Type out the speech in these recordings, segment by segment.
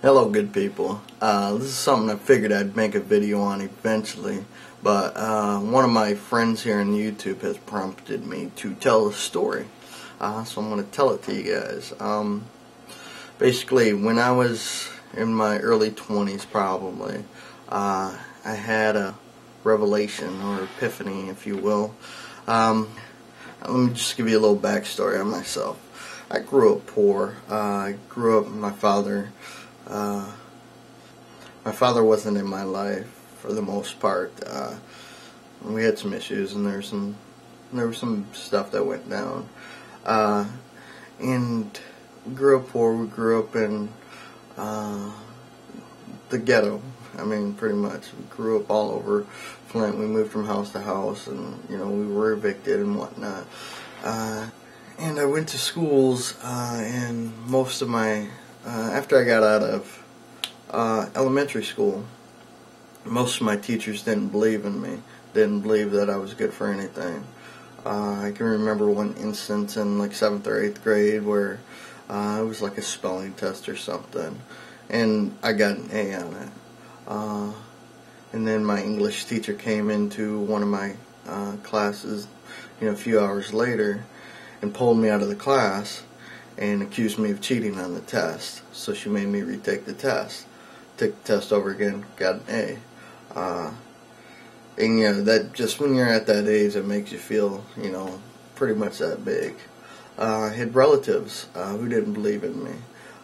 Hello, good people. This is something I figured I'd make a video on eventually, but one of my friends here on YouTube has prompted me to tell a story, so I'm going to tell it to you guys. Basically, when I was in my early 20s probably, I had a revelation or epiphany, if you will. Let me just give you a little backstory on myself. I grew up poor. I grew up, my father wasn't in my life for the most part. We had some issues, and there was some stuff that went down. And we grew up poor. We grew up in the ghetto. I mean, pretty much. We grew up all over Flint. We moved from house to house, and we were evicted and whatnot. And I went to schools, and most of my after I got out of elementary school, most of my teachers didn't believe in me, didn't believe that I was good for anything. I can remember one instance in like 7th or 8th grade where it was like a spelling test or something, and I got an A on it. And then my English teacher came into one of my classes, a few hours later, and pulled me out of the class and accused me of cheating on the test. So she made me retake the test. Took the test over again, got an A. And that just when you're at that age, it makes you feel, pretty much that big. I had relatives who didn't believe in me,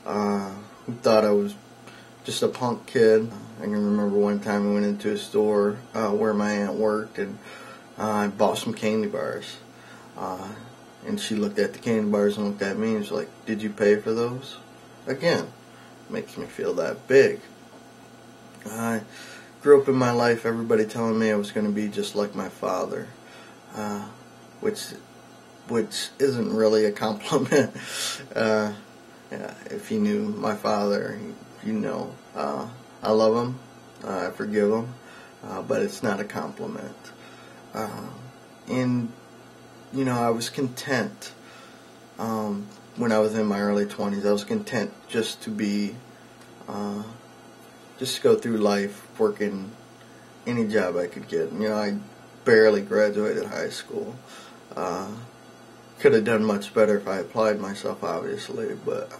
who thought I was just a punk kid. I can remember one time I went into a store where my aunt worked, and I bought some candy bars. And she looked at the candy bars and looked at me and was like, "Did you pay for those?" Again, makes me feel that big. I grew up in my life, everybody telling me I was going to be just like my father, which isn't really a compliment. Yeah, if you knew my father, you know. I love him, I forgive him, but it's not a compliment. And I was content when I was in my early 20s. I was content just to be, just to go through life working any job I could get. I barely graduated high school. Could have done much better if I applied myself, obviously, but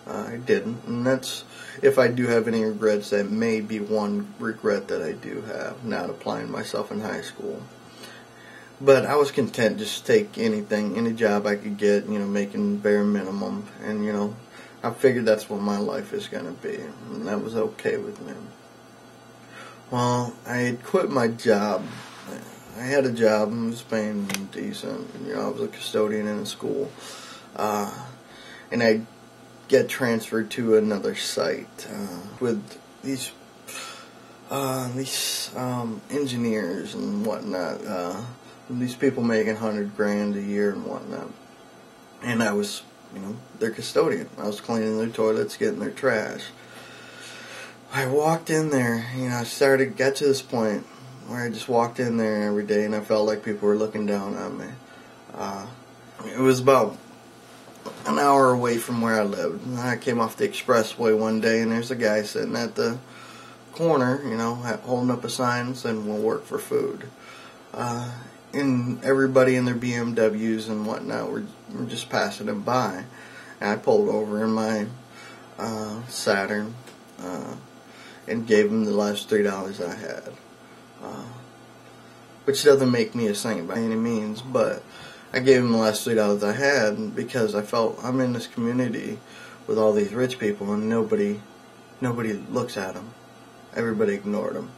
I didn't. And that's, if I do have any regrets, that may be one regret that I do have, not applying myself in high school. But I was content just to take anything, any job I could get, making bare minimum. And, I figured that's what my life is going to be. And that was okay with me. Well, I had quit my job. I had a job and was paying decent. I was a custodian in a school. And I get transferred to another site with these engineers and whatnot. These people making $100,000 a year and whatnot, and I was, their custodian. I was cleaning their toilets, getting their trash. I walked in there, got to this point where I just walked in there every day, and I felt like people were looking down on me. It was about an hour away from where I lived. And I came off the expressway one day, and there's a guy sitting at the corner, holding up a sign saying, "We'll work for food." And everybody in their BMWs and whatnot were just passing him by. And I pulled over in my Saturn and gave him the last $3 I had. Which doesn't make me a saint by any means, but I gave him the last $3 I had because I felt I'm in this community with all these rich people, and nobody looks at them. Everybody ignored them.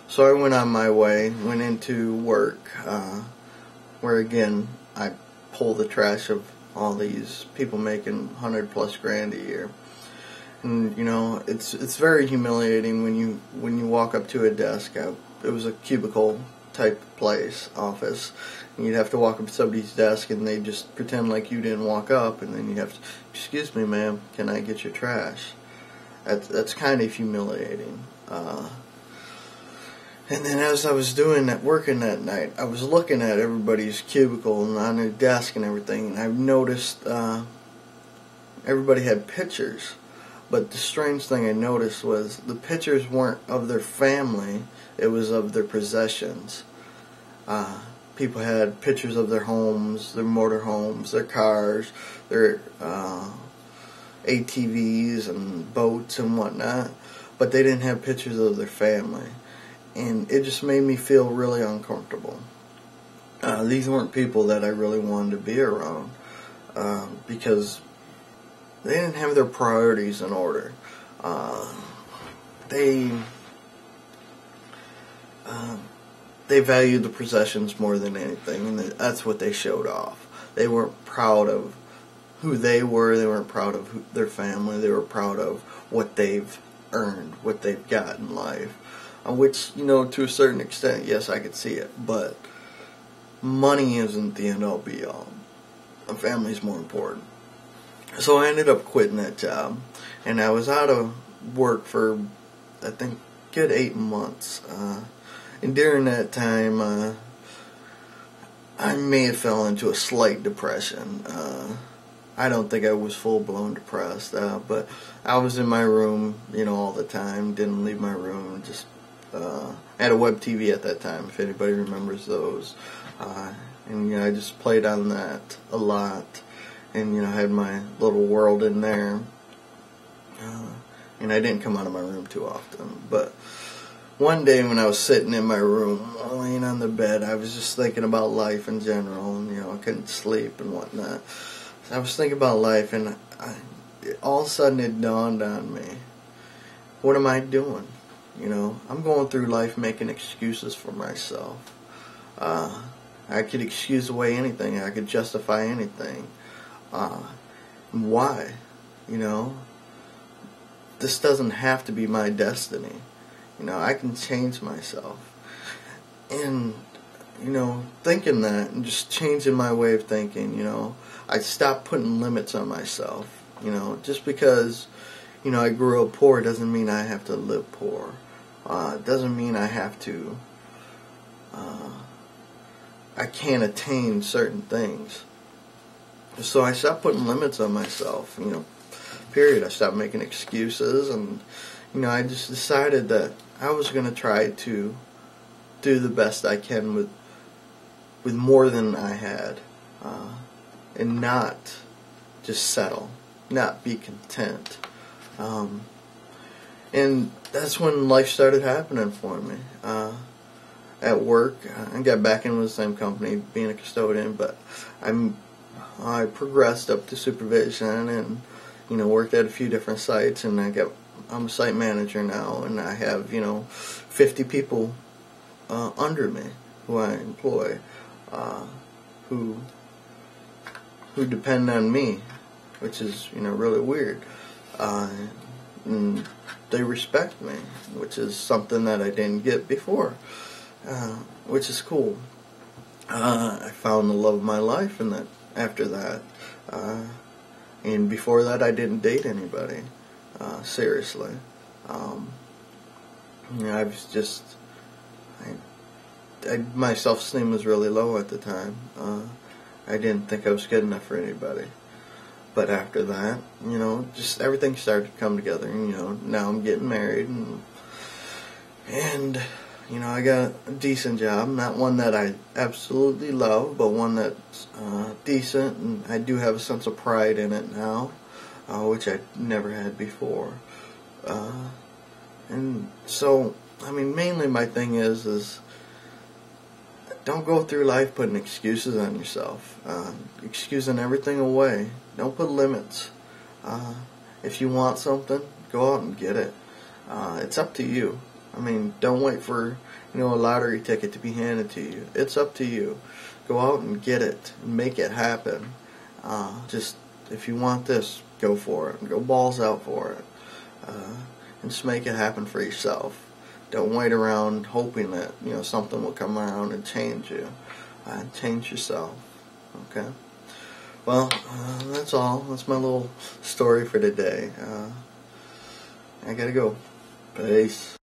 So I went on my way, went into work, where again I pull the trash of all these people making $100,000+ a year. And it's very humiliating when you walk up to a desk. It was a cubicle type place, office, and you'd have to walk up to somebody's desk and they just pretend like you didn't walk up, and then you have to, "Excuse me, ma'am, can I get your trash?" That's kind of humiliating. And then as I was doing that, working that night, I was looking at everybody's cubicle and on their desk and everything, and I noticed everybody had pictures, But the strange thing I noticed was the pictures weren't of their family, it was of their possessions. People had pictures of their homes, their motorhomes, their cars, their ATVs and boats and whatnot, but they didn't have pictures of their family. And it just made me feel really uncomfortable. These weren't people that I really wanted to be around because they didn't have their priorities in order. They valued the possessions more than anything, and that's what they showed off. They weren't proud of who they were. They weren't proud of their family. They were proud of what they've earned, what they've got in life. Which, you know, to a certain extent, yes, I could see it, but money isn't the end-all be-all. A family's more important. So I ended up quitting that job, and I was out of work for, I think, good 8 months. And during that time, I may have fell into a slight depression. I don't think I was full-blown depressed, but I was in my room, you know, all the time. Didn't leave my room. Just I had a web TV at that time, if anybody remembers those. And you know, I just played on that a lot, and you know, had my little world in there. And I didn't come out of my room too often, but one day when I was sitting in my room, laying on the bed, I was just thinking about life in general, and you know, I couldn't sleep and whatnot. So I was thinking about life, and all of a sudden it dawned on me, what am I doing? You know, I'm going through life making excuses for myself. I could excuse away anything. I could justify anything. Why? You know, this doesn't have to be my destiny. You know, I can change myself. And, you know, thinking that and just changing my way of thinking, you know, I stopped putting limits on myself. You know, just because, you know, I grew up poor doesn't mean I have to live poor. It doesn't mean I have to, I can't attain certain things. So I stopped putting limits on myself, you know, period. I stopped making excuses, and, you know, I just decided that I was going to try to do the best I can with more than I had, and not just settle, not be content. And that's when life started happening for me. At work, I got back in with the same company, being a custodian, but I progressed up to supervision, and you know, worked at a few different sites, and I'm a site manager now, and I have, you know, 50 people under me who I employ, who depend on me, which is, you know, really weird. And they respect me, which is something that I didn't get before, which is cool. I found the love of my life after that. And before that, I didn't date anybody, seriously. You know, I was just, my self-esteem was really low at the time. I didn't think I was good enough for anybody. But after that, you know, just everything started to come together. And, you know, now I'm getting married, and you know, I got a decent job. Not one that I absolutely love, but one that's decent, and I do have a sense of pride in it now, which I never had before. And so, I mean, mainly my thing is don't go through life putting excuses on yourself, excusing everything away. Don't put limits. If you want something, go out and get it. It's up to you. I mean, don't wait for, you know, a lottery ticket to be handed to you. It's up to you. Go out and get it and make it happen. Just, if you want this, go for it. Go balls out for it. And just make it happen for yourself. Don't wait around hoping that, you know, something will come around and change you. Change yourself. Okay? Well, that's all. That's my little story for today. I gotta go. Peace.